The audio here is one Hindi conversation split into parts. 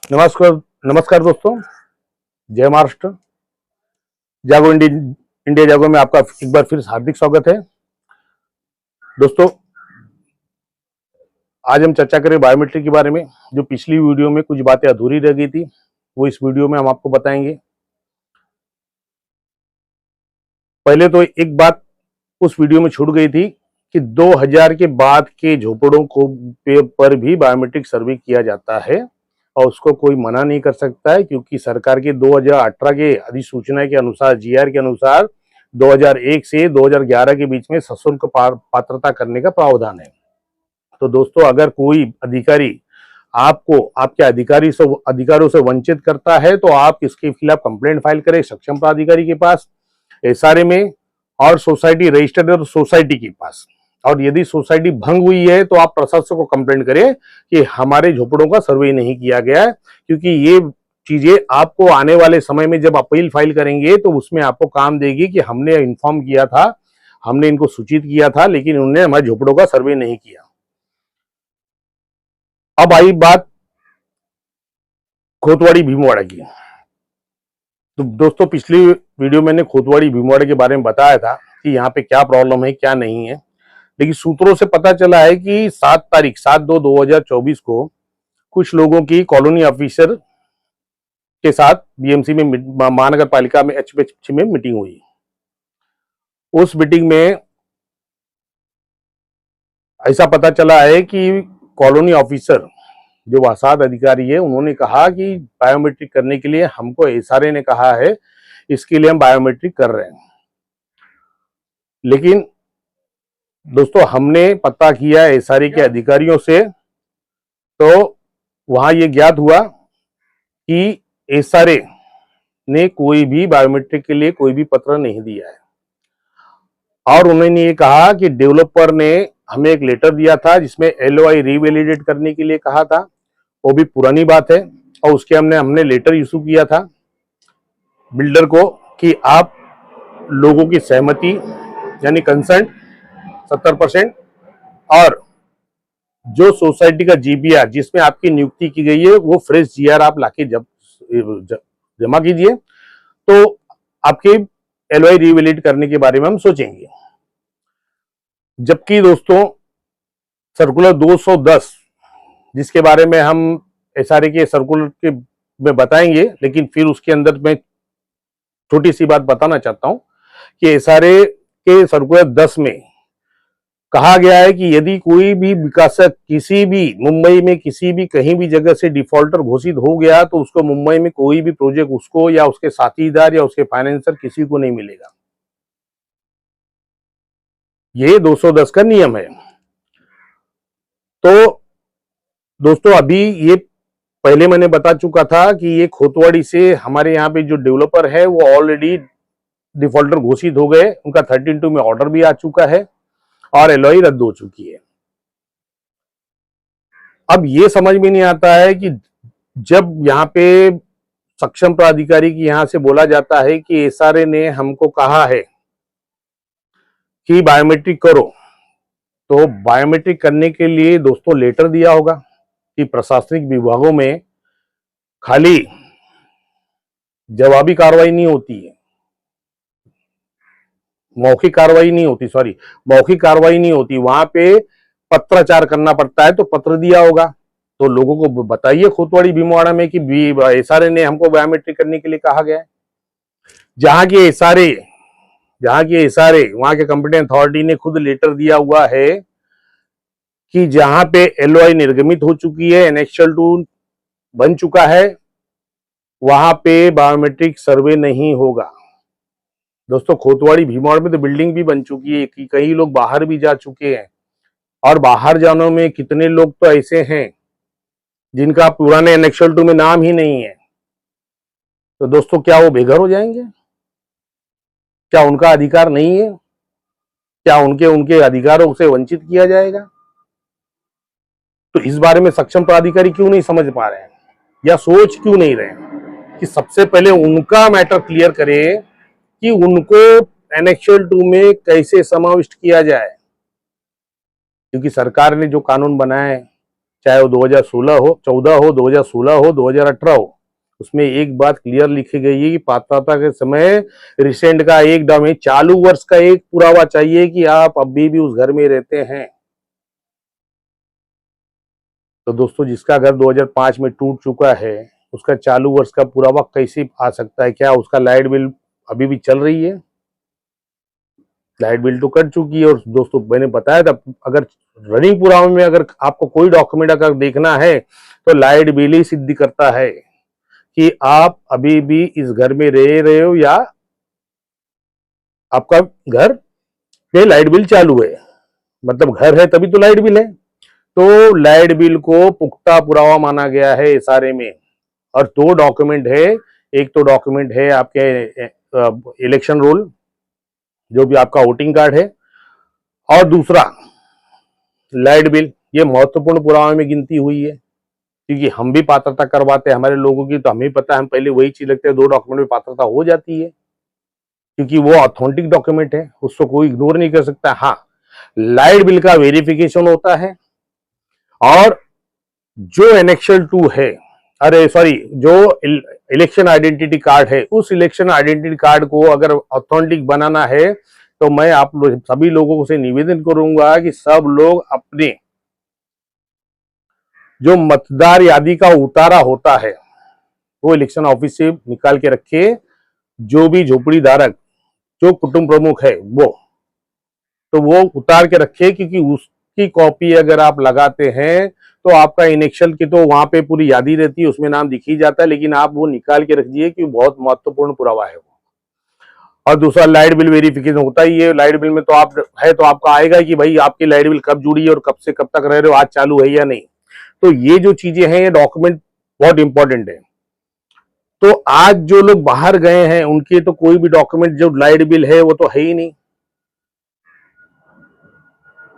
नमस्कार। नमस्कार दोस्तों, जय महाराष्ट्र। जागो इंडिया जागो में आपका एक बार फिर हार्दिक स्वागत है। दोस्तों, आज हम चर्चा करें बायोमेट्रिक के बारे में। जो पिछली वीडियो में कुछ बातें अधूरी रह गई थी, वो इस वीडियो में हम आपको बताएंगे। पहले तो एक बात उस वीडियो में छूट गई थी कि 2000 के बाद के झोपड़ों को पर भी बायोमेट्रिक सर्वे किया जाता है और उसको कोई मना नहीं कर सकता है, क्योंकि सरकार के 2018 के अधिसूचना के अनुसार, जीआर के अनुसार 2001 से 2011 के बीच में सशुल्क पात्रता करने का प्रावधान है। तो दोस्तों, अगर कोई अधिकारी आपको आपके अधिकारों से वंचित करता है तो आप इसके खिलाफ कंप्लेंट फाइल करें सक्षम प्राधिकारी के पास, एसआरए में, और सोसाइटी रजिस्टर्ड सोसाइटी के पास। और यदि सोसाइटी भंग हुई है तो आप प्रशासन को कंप्लेंट करें कि हमारे झोपड़ों का सर्वे नहीं किया गया है, क्योंकि ये चीजें आपको आने वाले समय में जब अपील फाइल करेंगे तो उसमें आपको काम देगी कि हमने इन्फॉर्म किया था, हमने इनको सूचित किया था, लेकिन उन्होंने हमारे झोपड़ों का सर्वे नहीं किया। अब आई बात खोतवाड़ी भीमवाड़ा की। तो दोस्तों, पिछली वीडियो मैंने खोतवाड़ी भीमवाड़ा के बारे में बताया था कि यहाँ पे क्या प्रॉब्लम है, क्या नहीं है। लेकिन सूत्रों से पता चला है कि 7/2/2024 को कुछ लोगों की कॉलोनी ऑफिसर के साथ बीएमसी में, महानगर पालिका में, एचपीएमसी में मीटिंग हुई। उस मीटिंग में ऐसा पता चला है कि कॉलोनी ऑफिसर जो वासाद अधिकारी है, उन्होंने कहा कि बायोमेट्रिक करने के लिए हमको एसआरए ने कहा है, इसके लिए हम बायोमेट्रिक कर रहे हैं। लेकिन दोस्तों, हमने पता किया एसआरए के अधिकारियों से, तो वहां ये ज्ञात हुआ कि एसआरए ने कोई भी बायोमेट्रिक के लिए कोई भी पत्र नहीं दिया है। और उन्होंने ये कहा कि डेवलपर ने हमें एक लेटर दिया था जिसमें एलओआई रीवैलिडेट करने के लिए कहा था, वो भी पुरानी बात है। और उसके हमने लेटर इशू किया था बिल्डर को कि आप लोगों की सहमति यानी कंसेंट 70% और जो सोसाइटी का जीबीआर जिसमें आपकी नियुक्ति की गई है वो फ्रेश जीआर आप लाके जमा कीजिए, तो आपके एलओआई रिवैलिड करने के बारे में हम सोचेंगे। जबकि दोस्तों, सर्कुलर 210 जिसके बारे में हम एसआरए के सर्कुलर के में बताएंगे, लेकिन फिर उसके अंदर मैं छोटी सी बात बताना चाहता हूं कि एसआरए के सर्कुलर 10 में कहा गया है कि यदि कोई भी विकासक किसी भी मुंबई में किसी भी कहीं भी जगह से डिफॉल्टर घोषित हो गया तो उसको मुंबई में कोई भी प्रोजेक्ट उसको या उसके साथीदार या उसके फाइनेंसर किसी को नहीं मिलेगा। ये 210 का नियम है। तो दोस्तों, अभी ये पहले मैंने बता चुका था कि ये खोतवाड़ी से हमारे यहाँ पे जो डेवलपर है वो ऑलरेडी डिफॉल्टर घोषित हो गए, उनका 13(2) में ऑर्डर भी आ चुका है और एलओआई रद्द हो चुकी है। अब ये समझ में नहीं आता है कि जब यहाँ पे सक्षम प्राधिकारी की यहां से बोला जाता है कि एसआरए ने हमको कहा है कि बायोमेट्रिक करो, तो बायोमेट्रिक करने के लिए दोस्तों लेटर दिया होगा कि प्रशासनिक विभागों में खाली जवाबी कार्रवाई नहीं होती है, मौखिक कार्रवाई नहीं होती, वहां पे पत्राचार करना पड़ता है। तो पत्र दिया होगा, तो लोगों को बताइए खोतवाड़ी भीमवाड़ा में कि एसआरए ने हमको बायोमेट्रिक करने के लिए कहा गया है। जहां की एसआरए वहां के कंपिटेंट अथॉरिटी ने खुद लेटर दिया हुआ है कि जहां पे एलओआई निर्गमित हो चुकी है, एनेक्सल 2 बन चुका है, वहां पे बायोमेट्रिक सर्वे नहीं होगा। दोस्तों, खोतवाड़ी भीमवाड़ा में तो बिल्डिंग भी बन चुकी है कि कई लोग बाहर भी जा चुके हैं, और बाहर जाने में कितने लोग तो ऐसे हैं जिनका पुराने एनेक्सल 2 में नाम ही नहीं है। तो दोस्तों, क्या वो बेघर हो जाएंगे? क्या उनका अधिकार नहीं है? क्या उनके अधिकारों से वंचित किया जाएगा? तो इस बारे में सक्षम प्राधिकारी क्यों नहीं समझ पा रहे हैं या सोच क्यों नहीं रहे हैं कि सबसे पहले उनका मैटर क्लियर करें कि उनको एनेक्सल 2 में कैसे समाविष्ट किया जाए। क्योंकि सरकार ने जो कानून बनाया है, चाहे वो 2016 हो, 14 हो, 2016 हो, 2018 हो, उसमें एक बात क्लियर लिखी गई है कि पात्रता के समय रिसेंट का एक डॉक्यूमेंट, चालू वर्ष का एक पुरावा चाहिए कि आप अभी भी उस घर में रहते हैं। तो दोस्तों, जिसका घर 2005 में टूट चुका है, उसका चालू वर्ष का पुरावा कैसे आ सकता है? क्या उसका लाइट बिल अभी भी चल रही है? लाइट बिल तो कट चुकी है। और दोस्तों, मैंने बताया था, अगर रनिंग पुरावे में अगर आपको कोई डॉक्यूमेंट अगर देखना है तो लाइट बिल ही सिद्ध करता है कि आप अभी भी इस घर में रह रहे हो या आपका घर पे लाइट बिल चालू है। मतलब घर है तभी तो लाइट बिल है। तो लाइट बिल को पुख्ता पुरावा माना गया है सारे में। और दो डॉक्यूमेंट है, एक तो डॉक्यूमेंट है आपके इलेक्शन रोल, जो भी आपका वोटिंग कार्ड है, और दूसरा लाइट बिल। ये महत्वपूर्ण पुरावे में गिनती हुई है, क्योंकि हम भी पात्रता करवाते हैं हमारे लोगों की, तो हमें पता है, हम पहले वही चीज लगते हैं, दो डॉक्यूमेंट में पात्रता हो जाती है, क्योंकि वो ऑथेंटिक डॉक्यूमेंट है, उसको कोई इग्नोर नहीं कर सकता। हाँ, लाइट बिल का वेरिफिकेशन होता है, और जो एनेक्शल 2 है, अरे सॉरी, जो इलेक्शन आइडेंटिटी कार्ड है, उस इलेक्शन आइडेंटिटी कार्ड को अगर ऑथेंटिक बनाना है तो मैं आप सभी लोगों से निवेदन करूंगा कि सब लोग अपने जो मतदार यादी का उतारा होता है वो इलेक्शन ऑफिस से निकाल के रखे। जो भी झोपड़ी धारक, जो कुटुंब प्रमुख है, तो वो उतार के रखे, क्योंकि उसकी कॉपी अगर आप लगाते हैं तो आपका इनेक्शन की तो वहां पे पूरी यादी रहती है, उसमें नाम दिख ही जाता है, लेकिन आप वो निकाल के रख दिए कि बहुत महत्वपूर्ण पुरावा है वो। और दूसरा, लाइट बिल वेरिफिकेशन होता ही है। लाइट बिल में तो आप है तो आपका आएगा कि भाई आपकी लाइट बिल कब जुड़ी है और कब से कब तक रह रहे हो, आज चालू है या नहीं। तो ये जो चीजें हैं, ये डॉक्यूमेंट बहुत इंपॉर्टेंट है। तो आज जो लोग बाहर गए हैं उनके तो कोई भी डॉक्यूमेंट जो लाइट बिल है वो तो है ही नहीं,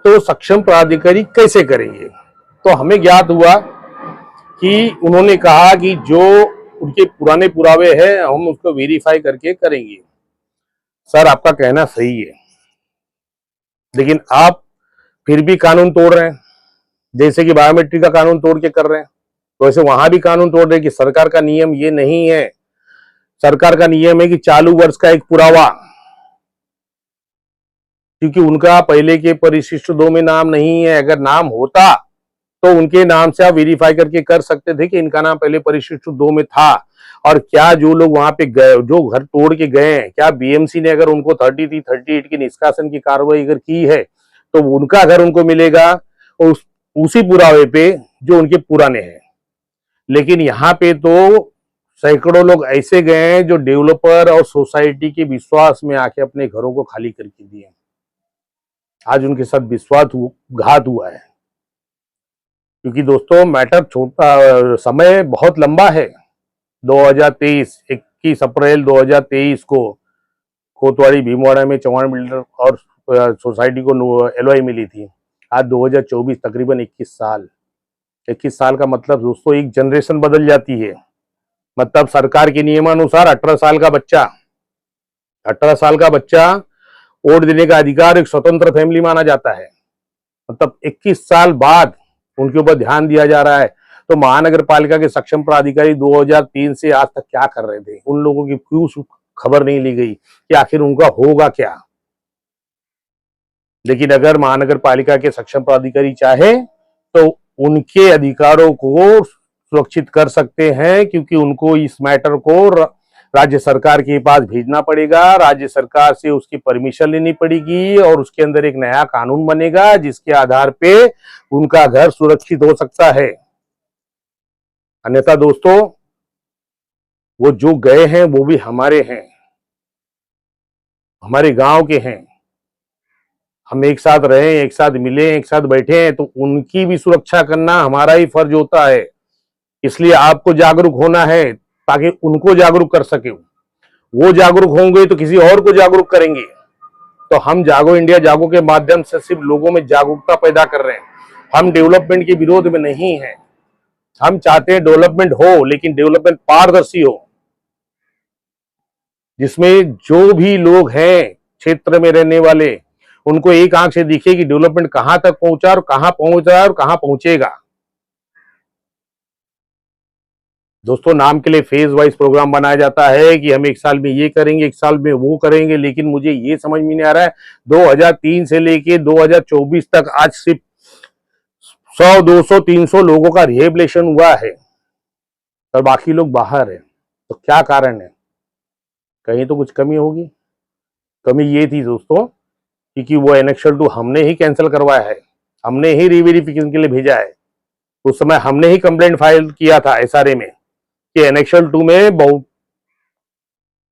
तो सक्षम प्राधिकारी कैसे करेंगे? तो हमें ज्ञात हुआ कि उन्होंने कहा कि जो उनके पुराने पुरावे हैं हम उसको वेरीफाई करके करेंगे। सर, आपका कहना सही है, लेकिन आप फिर भी कानून तोड़ रहे हैं। जैसे कि बायोमेट्रिक का कानून तोड़ के कर रहे हैं, तो वैसे वहां भी कानून तोड़ रहे हैं कि सरकार का नियम ये नहीं है। सरकार का नियम है कि चालू वर्ष का एक पुरावा, क्योंकि उनका पहले के परिशिष्ट 2 में नाम नहीं है। अगर नाम होता तो उनके नाम से आप वेरीफाई करके कर सकते थे कि इनका नाम पहले परिशिष्ट 2 में था। और क्या जो लोग वहां पे गए, जो घर तोड़ के गए हैं, क्या बीएमसी ने अगर उनको 33, 38 की निष्कासन की कार्रवाई अगर की है तो उनका घर उनको मिलेगा उसी पुरावे पे जो उनके पुराने हैं। लेकिन यहाँ पे तो सैकड़ों लोग ऐसे गए हैं जो डेवलपर और सोसाइटी के विश्वास में आके अपने घरों को खाली करके दिए। आज उनके साथ विश्वासघात हुआ है, क्योंकि दोस्तों मैटर छोटा, समय बहुत लंबा है। 2023, 21 अप्रैल 2023 को कोतवाड़ी भीमवाड़ा में चौहान बिल्डर और सोसाइटी को एलओआई मिली थी। आज 2024, तकरीबन 21 साल का मतलब दोस्तों एक जनरेशन बदल जाती है। मतलब सरकार के नियमानुसार 18 साल का बच्चा वोट देने का अधिकार एक स्वतंत्र फैमिली माना जाता है। मतलब 21 साल बाद उनके ऊपर ध्यान दिया जा रहा है। तो महानगर पालिका के सक्षम प्राधिकारी 2003 से आज तक क्या कर रहे थे? उन लोगों की क्यों खबर नहीं ली गई कि आखिर उनका होगा क्या? लेकिन अगर महानगर पालिका के सक्षम प्राधिकारी चाहे तो उनके अधिकारों को सुरक्षित कर सकते हैं, क्योंकि उनको इस मैटर को राज्य सरकार के पास भेजना पड़ेगा, राज्य सरकार से उसकी परमिशन लेनी पड़ेगी और उसके अंदर एक नया कानून बनेगा जिसके आधार पे उनका घर सुरक्षित हो सकता है। अन्यथा दोस्तों, वो जो गए हैं वो भी हमारे हैं, हमारे गांव के हैं। हम एक साथ रहे, एक साथ मिले, एक साथ बैठे हैं, तो उनकी भी सुरक्षा करना हमारा ही फर्ज होता है। इसलिए आपको जागरूक होना है ताकि उनको जागरूक कर सके। वो जागरूक होंगे तो किसी और को जागरूक करेंगे। तो हम जागो इंडिया जागो के माध्यम से सिर्फ लोगों में जागरूकता पैदा कर रहे हैं। हम डेवलपमेंट के विरोध में नहीं हैं। हम चाहते हैं डेवलपमेंट हो, लेकिन डेवलपमेंट पारदर्शी हो, जिसमें जो भी लोग हैं क्षेत्र में रहने वाले उनको एक आंख से दिखे कि डेवलपमेंट कहां तक पहुंचा और कहां पहुंच रहा है और कहां पहुंचेगा। दोस्तों नाम के लिए फेज वाइज प्रोग्राम बनाया जाता है कि हम एक साल में ये करेंगे, एक साल में वो करेंगे, लेकिन मुझे ये समझ में नहीं आ रहा है 2003 से लेके 2024 तक आज सिर्फ 100, 200, 300 लोगों का रिहेबिलिटेशन हुआ है और बाकी लोग बाहर है। तो क्या कारण है? कहीं तो कुछ कमी होगी। कमी ये थी दोस्तों, क्योंकि वो एनेक्शल 2 हमने ही कैंसिल करवाया है, हमने ही रीवेरिफिकेशन के लिए भेजा है। उस समय हमने ही कंप्लेंट फाइल किया था एसआरए में कि एनेक्शल 2 में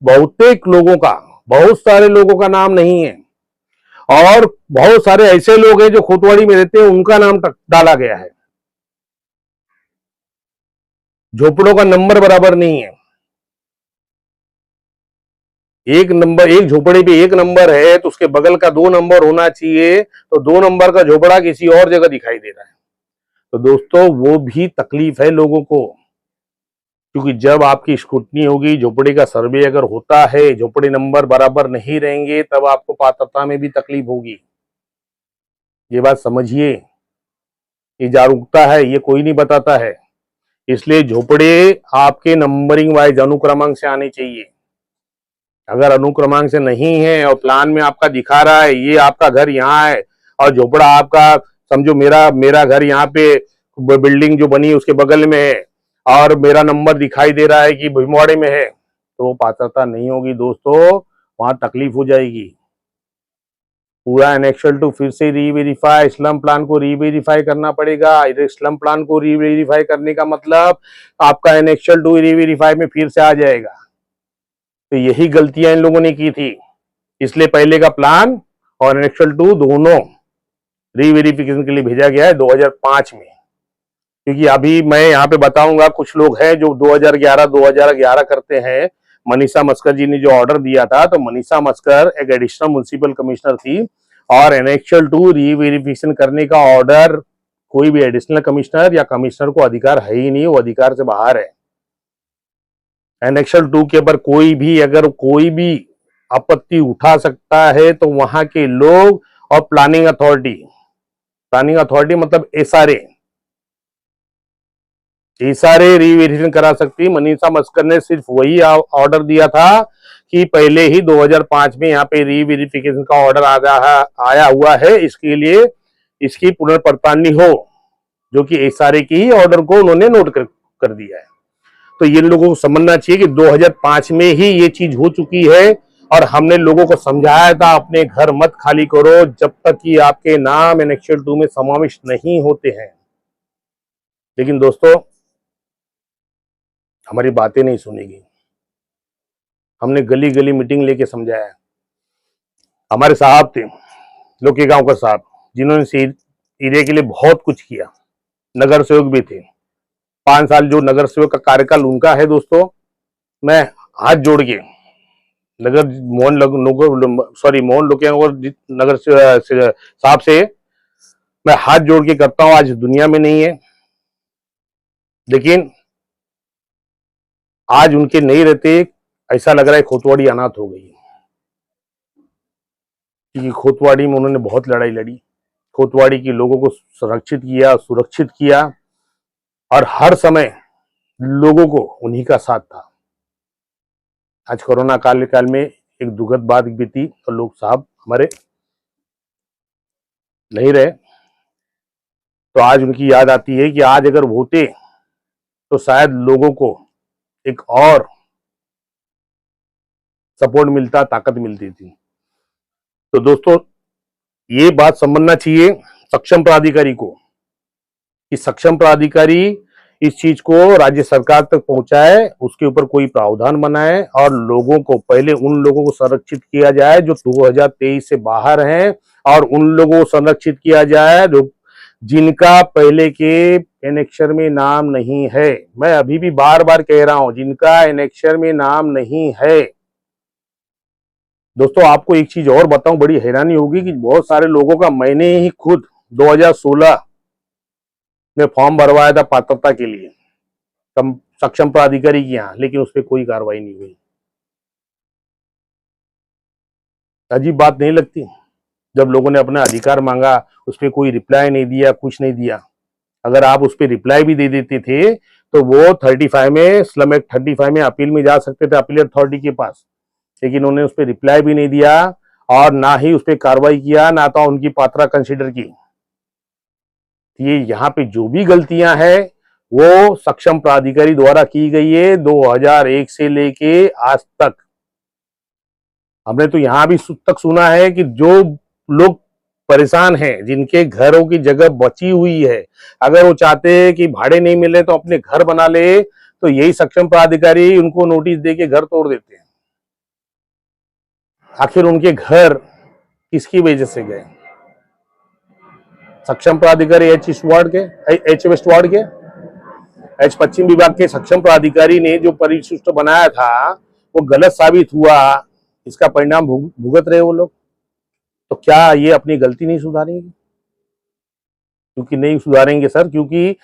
बहुतेक लोगों का, बहुत सारे लोगों का नाम नहीं है और बहुत सारे ऐसे लोग हैं जो खोतवाड़ी में रहते हैं, उनका नाम डाला गया है। झोपड़ों का नंबर बराबर नहीं है। एक नंबर, एक झोपड़े पे एक नंबर है तो उसके बगल का 2 नंबर होना चाहिए, तो 2 नंबर का झोपड़ा किसी और जगह दिखाई दे रहा है। तो दोस्तों वो भी तकलीफ है लोगों को, क्योंकि जब आपकी स्क्रूटनी होगी, झोपड़े का सर्वे अगर होता है, झोपड़े नंबर बराबर नहीं रहेंगे, तब आपको पात्रता में भी तकलीफ होगी। ये बात समझिए। ये जागरूकता है, ये कोई नहीं बताता है। इसलिए झोपड़े आपके नंबरिंग वाइज अनुक्रमांक से आने चाहिए। अगर अनुक्रमांक से नहीं है और प्लान में आपका दिखा रहा है ये आपका घर यहाँ है और झोपड़ा आपका, समझो मेरा घर यहाँ पे बिल्डिंग जो बनी उसके बगल में है और मेरा नंबर दिखाई दे रहा है कि भीमवाड़े में है, तो पात्रता नहीं होगी दोस्तों, वहां तकलीफ हो जाएगी। पूरा एनेक्शल 2 फिर से रीवेरीफाई, स्लम प्लान को रीवेरीफाई करना पड़ेगा। स्लम प्लान को रीवेरीफाई करने का मतलब आपका एनेक्शल 2 रीवेरीफाई में फिर से आ जाएगा। तो यही गलतियां इन लोगों ने की थी, इसलिए पहले का प्लान और एनेक्शल 2 दोनों रीवेरिफिकेशन के लिए भेजा गया है 2005 में। क्योंकि अभी मैं यहाँ पे बताऊंगा, कुछ लोग हैं जो 2011 करते हैं। मनीषा मस्कर जी ने जो ऑर्डर दिया था, तो मनीषा मस्कर एक एडिशनल म्युनिसिपल कमिश्नर थी और एनेक्शल 2 रीवेरिफिकेशन करने का ऑर्डर कोई भी एडिशनल कमिश्नर या कमिश्नर को अधिकार है ही नहीं, वो अधिकार से बाहर है। एनेक्शल 2 के ऊपर अगर कोई भी आपत्ति उठा सकता है तो वहां के लोग और प्लानिंग अथॉरिटी मतलब एसआरए रीवेरिफिकेशन करा सकती। मनीषा मस्कर ने सिर्फ वही ऑर्डर दिया था कि पहले ही 2005 में यहाँ पे रीवेरिफिकेशन का ऑर्डर आया हुआ है, इसके लिए इसकी पुनर्पड़तालनी हो, जो कि एसआरए की ही ऑर्डर को उन्होंने नोट कर दिया है। तो ये लोगों को समझना चाहिए कि 2005 में ही ये चीज हो चुकी है और हमने लोगों को समझाया था अपने घर मत खाली करो जब तक कि आपके नाम एनेक्शल 2 में समाविष्ट नहीं होते हैं। लेकिन दोस्तों हमारी बातें नहीं सुनेगी। हमने गली गली मीटिंग लेके समझाया। हमारे साहब थे, लोकी गांव का साहब, जिन्होंने इस एरिया के लिए बहुत कुछ किया, नगर सेवक भी थे। 5 साल जो नगर सेवक का कार्यकाल उनका है दोस्तों, मैं हाथ जोड़ के मोहन लोकिया नगर साहब से मैं हाथ जोड़ के करता हूं। आज दुनिया में नहीं है, लेकिन आज उनके नहीं रहते ऐसा लग रहा है खोतवाड़ी अनाथ हो गई, क्योंकि खोतवाड़ी में उन्होंने बहुत लड़ाई लड़ी, खोतवाड़ी के लोगों को संरक्षित किया, सुरक्षित किया और हर समय लोगों को उन्हीं का साथ था। आज कोरोना काल में एक दुखद बात बीती तो लोग साहब हमारे नहीं रहे, तो आज उनकी याद आती है कि आज अगर होते तो शायद लोगों को एक और सपोर्ट मिलता, ताकत मिलती थी। तो दोस्तों ये बात समझना चाहिए सक्षम प्राधिकारी को, कि सक्षम प्राधिकारी इस चीज को राज्य सरकार तक पहुंचाए, उसके ऊपर कोई प्रावधान बनाए और लोगों को, पहले उन लोगों को संरक्षित किया जाए जो 2023 से बाहर हैं और उन लोगों को संरक्षित किया जाए जो जिनका पहले के एनेक्शर में नाम नहीं है। मैं अभी भी बार बार कह रहा हूं, जिनका एनेक्शर में नाम नहीं है। दोस्तों आपको एक चीज और बताऊं, बड़ी हैरानी होगी कि बहुत सारे लोगों का मैंने ही खुद 2016 में फॉर्म भरवाया था पात्रता के लिए सक्षम प्राधिकारी के यहाँ, लेकिन उस पर कोई कार्रवाई नहीं हुई। अजीब बात नहीं लगती? जब लोगों ने अपना अधिकार मांगा उस पर कोई रिप्लाई नहीं दिया, कुछ नहीं दिया। अगर आप उस पर रिप्लाई भी दे देते थे तो वो 35 में स्लम एक्ट 35 में अपील में जा सकते थे, अपील अथॉरिटी के पास। लेकिन उन्होंने उस पर रिप्लाई भी नहीं दिया और ना ही उस पर कार्रवाई किया, ना तो उनकी पात्रता कंसिडर की। ये यहाँ पे जो भी गलतियां हैं वो सक्षम प्राधिकारी द्वारा की गई है 2001 से लेके आज तक। हमने तो यहां भी तक सुना है कि जो लोग परेशान हैं, जिनके घरों की जगह बची हुई है, अगर वो चाहते हैं कि भाड़े नहीं मिले तो अपने घर बना ले, तो यही सक्षम प्राधिकारी उनको नोटिस देके घर तोड़ देते हैं। आखिर उनके घर किसकी वजह से गए? सक्षम प्राधिकारी एच ईस्ट वार्ड के, एच वेस्ट वार्ड के, एच पश्चिम विभाग के सक्षम प्राधिकारी ने जो परिशिष्ट बनाया था वो गलत साबित हुआ। इसका परिणाम भुगत रहे वो लोग। तो क्या ये अपनी गलती नहीं सुधारेंगे? क्योंकि नहीं सुधारेंगे सर, क्योंकि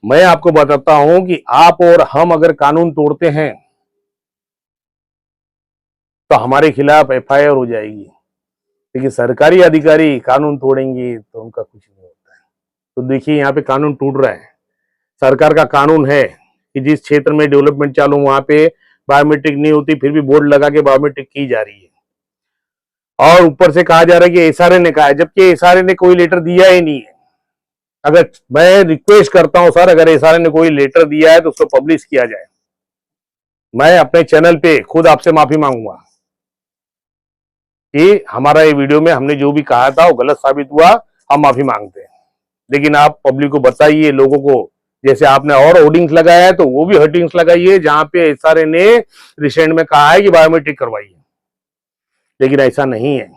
मैं आपको बताता हूं कि आप और हम अगर कानून तोड़ते हैं तो हमारे खिलाफ एफआईआर हो जाएगी। लेकिन सरकारी अधिकारी कानून तोड़ेंगे तो उनका कुछ नहीं होता है। तो देखिए यहाँ पे कानून टूट रहा है। सरकार का कानून है कि जिस क्षेत्र में डेवलपमेंट चालू वहां पे बायोमेट्रिक नहीं होती, फिर भी बोर्ड लगा के बायोमेट्रिक की जा रही है। और ऊपर से कहा जा रहा है कि एसआरए ने कहा है, जबकि एसआरए ने कोई लेटर दिया ही नहीं है। अगर मैं रिक्वेस्ट करता हूं सर, अगर एसआरए ने कोई लेटर दिया है तो उसको पब्लिश किया जाए। मैं अपने चैनल पे खुद आपसे माफी मांगूंगा कि हमारा ये वीडियो में हमने जो भी कहा था वो गलत साबित हुआ, हम माफी मांगते हैं। लेकिन आप पब्लिक को बताइए, लोगों को, जैसे आपने और होर्डिंग्स लगाया है तो वो भी होर्डिंग्स लगाइए जहां पे एसआरए ने रिसेंट में कहा है कि बायोमेट्रिक करवाइए। लेकिन ऐसा नहीं है।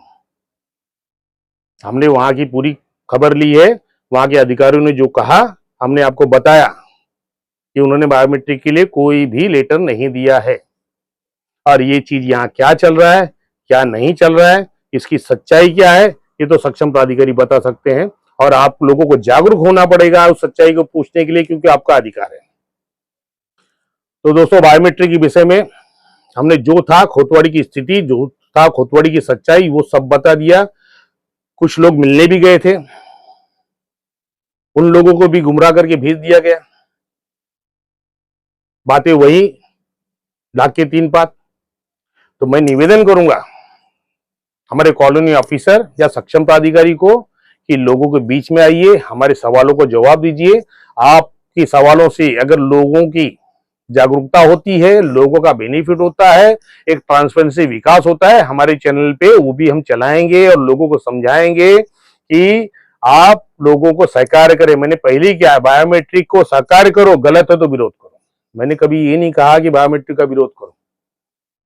हमने वहां की पूरी खबर ली है, वहां के अधिकारियों ने जो कहा हमने आपको बताया कि उन्होंने बायोमेट्रिक के लिए कोई भी लेटर नहीं दिया है। और ये चीज यहाँ क्या चल रहा है, क्या नहीं चल रहा है, इसकी सच्चाई क्या है, ये तो सक्षम प्राधिकारी बता सकते हैं। और आप लोगों को जागरूक होना पड़ेगा उस सच्चाई को पूछने के लिए, क्योंकि आपका अधिकार है। तो दोस्तों, बायोमेट्रिक के विषय में हमने जो था खोतवाड़ी की स्थिति, जो था खोतवाड़ी की सच्चाई, वो सब बता दिया। कुछ लोग मिलने भी गए थे, उन लोगों को भी गुमराह करके भेज दिया गया। बातें वही, ढाक के तीन पात। तो मैं निवेदन करूंगा हमारे कॉलोनी ऑफिसर या सक्षम प्राधिकारी को कि लोगों के बीच में आइए, हमारे सवालों को जवाब दीजिए। आपके सवालों से अगर लोगों की जागरूकता होती है, लोगों का बेनिफिट होता है, एक ट्रांसपेरेंसी विकास होता है, हमारे चैनल पे वो भी हम चलाएंगे और लोगों को समझाएंगे कि आप लोगों को सहकार्य करें। मैंने पहले ही क्या है, बायोमेट्रिक को सहकार्य करो, गलत है तो विरोध करो। मैंने कभी ये नहीं कहा कि बायोमेट्रिक का विरोध करो।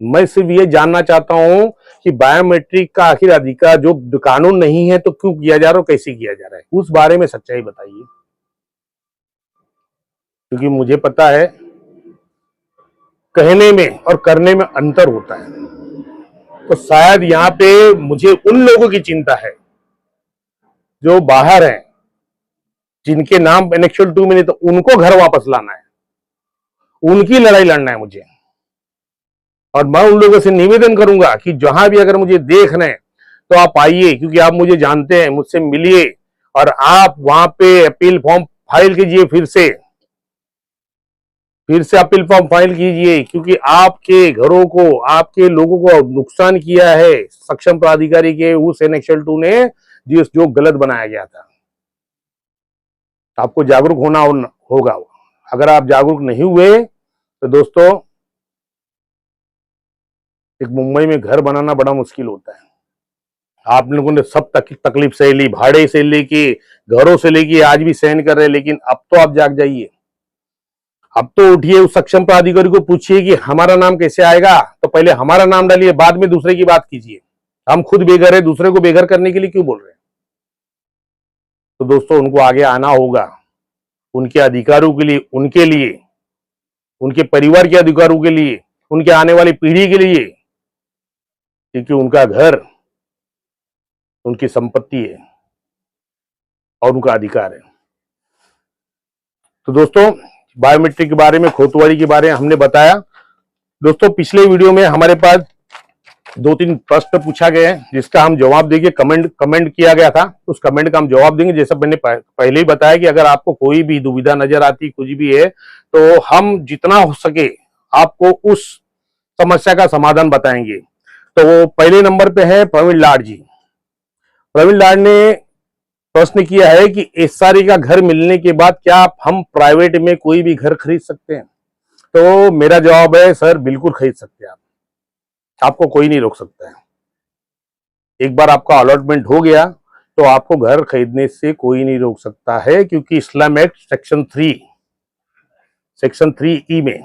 मैं सिर्फ ये जानना चाहता हूं कि बायोमेट्रिक का आखिर अधिकार जो कानून नहीं है तो क्यों किया जा रहा है, कैसे किया जा रहा है, उस बारे में सच्चाई बताइए। क्योंकि मुझे पता है कहने में और करने में अंतर होता है। तो शायद यहाँ पे मुझे उन लोगों की चिंता है जो बाहर हैं, जिनके नाम एनेक्सल 2 में नहीं, तो उनको घर वापस लाना है, उनकी लड़ाई लड़ना है मुझे। और मैं उन लोगों से निवेदन करूंगा कि जहां भी अगर मुझे देख रहे हैं तो आप आइए, क्योंकि आप मुझे जानते हैं, मुझसे मिलिए और आप वहां पे अपील फॉर्म फाइल कीजिए। फिर से अपील फॉर्म फाइल कीजिए, क्योंकि आपके घरों को, आपके लोगों को नुकसान किया है सक्षम प्राधिकारी के उस एनेक्सल 2 ने, जो गलत बनाया गया था। आपको जागरूक होना होगा। अगर आप जागरूक नहीं हुए तो दोस्तों, एक मुंबई में घर बनाना बड़ा मुश्किल होता है। आप लोगों ने सब तकलीफ सह ली, भाड़े से लेके, घरों से लेके, आज भी सहन कर रहे हैं। लेकिन अब तो आप जाग जाइए, अब तो उठिए, उस सक्षम प्राधिकारी को पूछिए कि हमारा नाम कैसे आएगा। तो पहले हमारा नाम डालिए, बाद में दूसरे की बात कीजिए। हम खुद बेघर है, दूसरे को बेघर करने के लिए क्यों बोल रहे हैं? तो दोस्तों, उनको आगे आना होगा, उनके अधिकारों के लिए, उनके लिए, उनके परिवार के अधिकारों के लिए, उनके आने वाली पीढ़ी के लिए, क्योंकि उनका घर उनकी संपत्ति है और उनका अधिकार है। तो दोस्तों, बायोमेट्रिक के बारे में, खोतवाड़ी के बारे में हमने बताया। दोस्तों, पिछले वीडियो में हमारे पास 2-3 प्रश्न पूछा गया है जिसका हम जवाब देंगे। कमेंट किया गया था, उस कमेंट का हम जवाब देंगे। जैसा मैंने पहले ही बताया कि अगर आपको कोई भी दुविधा नजर आती, कुछ भी है, तो हम जितना हो सके आपको उस समस्या का समाधान बताएंगे। तो पहले नंबर पे है प्रवीण लाड जी। प्रवीण लाड ने प्रश्न किया है कि एसआरई का घर मिलने के बाद क्या हम प्राइवेट में कोई भी घर खरीद सकते हैं? तो मेरा जवाब है सर, बिल्कुल खरीद सकते हैं आप, आपको कोई नहीं रोक सकता है। एक बार आपका अलॉटमेंट हो गया तो आपको घर खरीदने से कोई नहीं रोक सकता है, क्योंकि इस्लाम एक्ट सेक्शन 3E में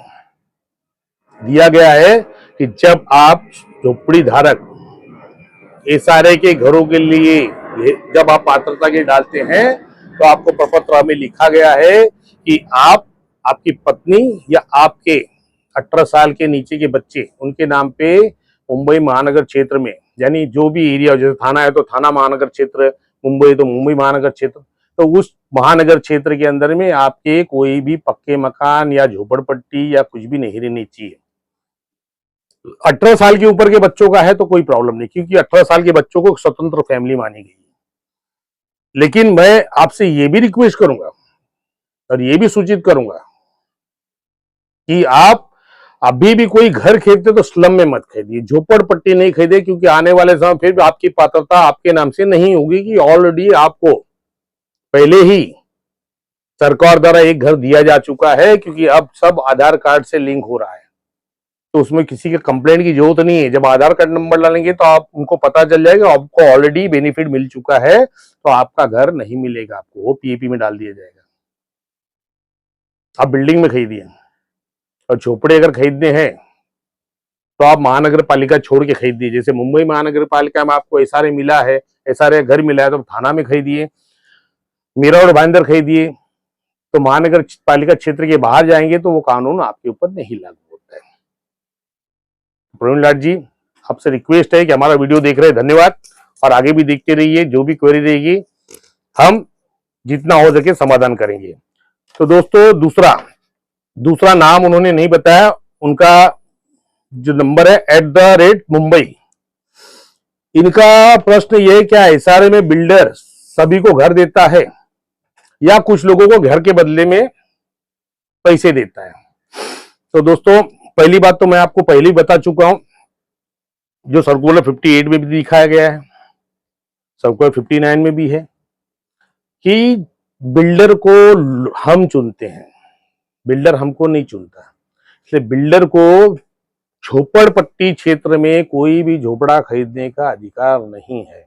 दिया गया है कि जब आप झोपड़ी धारक एसआरए के घरों के लिए जब आप पात्रता के डालते हैं तो आपको प्रपत्र में लिखा गया है कि आप, आपकी पत्नी या आपके 18 साल के नीचे के बच्चे, उनके नाम पे मुंबई महानगर क्षेत्र में, यानी जो भी एरिया, जैसे थाना है तो थाना महानगर क्षेत्र, मुंबई तो मुंबई महानगर क्षेत्र, तो उस महानगर क्षेत्र के अंदर में आपके कोई भी पक्के मकान या झोपड़पट्टी या कुछ भी नहीं रहनी चाहिए। 18 साल के ऊपर के बच्चों का है तो कोई प्रॉब्लम नहीं, क्योंकि 18 साल के बच्चों को स्वतंत्र फैमिली मानी गई है। लेकिन मैं आपसे ये भी रिक्वेस्ट करूंगा और ये भी सूचित करूंगा कि आप अभी भी कोई घर खरीदते तो स्लम में मत खरीदिए, झोपड़पट्टी नहीं खरीदे, क्योंकि आने वाले समय फिर भी आपकी पात्रता आपके नाम से नहीं होगी, कि ऑलरेडी आपको पहले ही सरकार द्वारा एक घर दिया जा चुका है, क्योंकि अब सब आधार कार्ड से लिंक हो रहा है, तो उसमें किसी के कंप्लेंट की जरूरत नहीं है। जब आधार कार्ड नंबर डालेंगे तो आप उनको पता चल जाएगा, आपको ऑलरेडी बेनिफिट मिल चुका है, तो आपका घर नहीं मिलेगा, आपको वो पीएपी में डाल दिया जाएगा। आप बिल्डिंग में खरीदिए, और झोपड़े अगर खरीदने हैं तो आप महानगर पालिका छोड़ के खरीदिए। जैसे मुंबई महानगर पालिका में आपको एसआरए मिला है, एसआरए घर मिला है, तो थाना में खरीदिए, मीरा और भाईंदर खरीदिए। तो महानगर पालिका क्षेत्र के बाहर जाएंगे तो वो कानून आपके ऊपर नहीं लागू होता है। प्रवीण लाड जी, आपसे रिक्वेस्ट है कि हमारा वीडियो देख रहे हैं, धन्यवाद, और आगे भी देखते रहिए। जो भी क्वेरी रहेगी हम जितना हो सके समाधान करेंगे। तो दोस्तों, दूसरा नाम उन्होंने नहीं बताया, उनका जो नंबर है @मुंबई। इनका प्रश्न ये, क्या एसआरए में बिल्डर सभी को घर देता है या कुछ लोगों को घर के बदले में पैसे देता है? तो दोस्तों, पहली बात तो मैं आपको पहले ही बता चुका हूं, जो सर्कुलर 58 में भी दिखाया गया है, सर्कुलर 59 में भी है, कि बिल्डर को हम चुनते हैं, बिल्डर हमको नहीं चुनता। इसलिए बिल्डर को झोपड़पट्टी क्षेत्र में कोई भी झोपड़ा खरीदने का अधिकार नहीं है,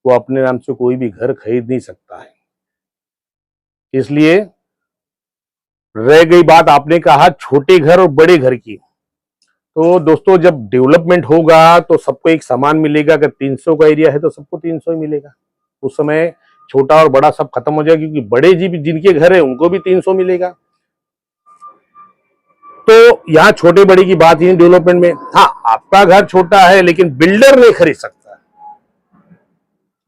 वो अपने नाम से कोई भी घर खरीद नहीं सकता है। इसलिए रह गई बात, आपने कहा छोटे घर और बड़े घर की, तो दोस्तों जब डेवलपमेंट होगा तो सबको एक समान मिलेगा। अगर 300 का एरिया है तो सबको 300 ही मिलेगा, उस समय छोटा और बड़ा सब खत्म हो जाएगा, क्योंकि बड़े जी भी जिनके घर है उनको भी 300 मिलेगा। तो यहाँ छोटे बड़े की बात ही नहीं डेवलपमेंट में। हाँ, आपका घर छोटा है लेकिन बिल्डर नहीं खरीद सकता,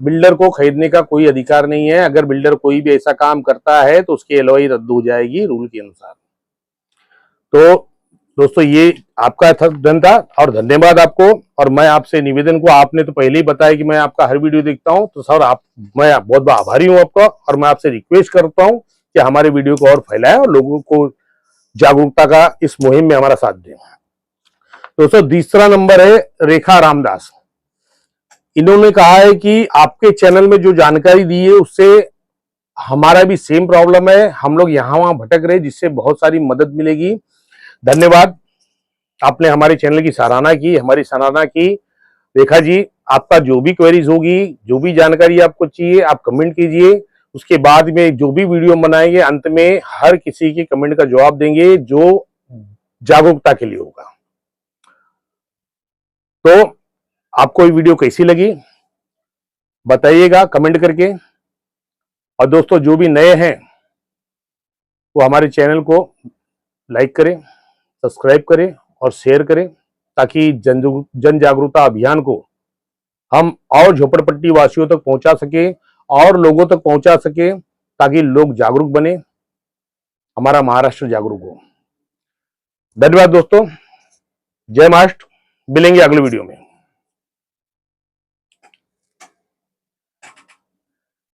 बिल्डर को खरीदने का कोई अधिकार नहीं है। अगर बिल्डर कोई भी ऐसा काम करता है तो उसकी एलओआई रद्द हो जाएगी रूल के अनुसार। तो दोस्तों, ये आपका धन था और धन्यवाद आपको। और मैं आपसे निवेदन को, आपने तो पहले ही बताया कि मैं आपका हर वीडियो देखता हूं, तो सर मैं बहुत बहुत आभारी हूं आपका, और मैं आपसे रिक्वेस्ट करता हूं कि हमारे वीडियो को और फैलाएं और लोगों को जागरूकता का इस मुहिम में हमारा साथ दें। दोस्तों, तीसरा नंबर है रेखा रामदास। इन्होंने कहा है कि आपके चैनल में जो जानकारी दी है उससे हमारा भी सेम प्रॉब्लम है, हम लोग यहाँ वहां भटक रहे, जिससे बहुत सारी मदद मिलेगी। धन्यवाद, आपने हमारे चैनल की सराहना की, हमारी सराहना की। रेखा जी, आपका जो भी क्वेरीज होगी, जो भी जानकारी आपको चाहिए, आप कमेंट कीजिए। उसके बाद में जो भी वीडियो बनाएंगे, अंत में हर किसी के कमेंट का जवाब देंगे जो जागरूकता के लिए होगा। तो आपको ये वीडियो कैसी लगी बताइएगा कमेंट करके। और दोस्तों, जो भी नए हैं वो हमारे चैनल को लाइक करें, सब्सक्राइब करें और शेयर करें, ताकि जन जागरूकता अभियान को हम और झोपड़पट्टी वासियों तक पहुंचा सके और लोगों तक पहुंचा सके, ताकि लोग जागरूक बने, हमारा महाराष्ट्र जागरूक हो। धन्यवाद दोस्तों, जय महाराष्ट्र। मिलेंगे अगले वीडियो में।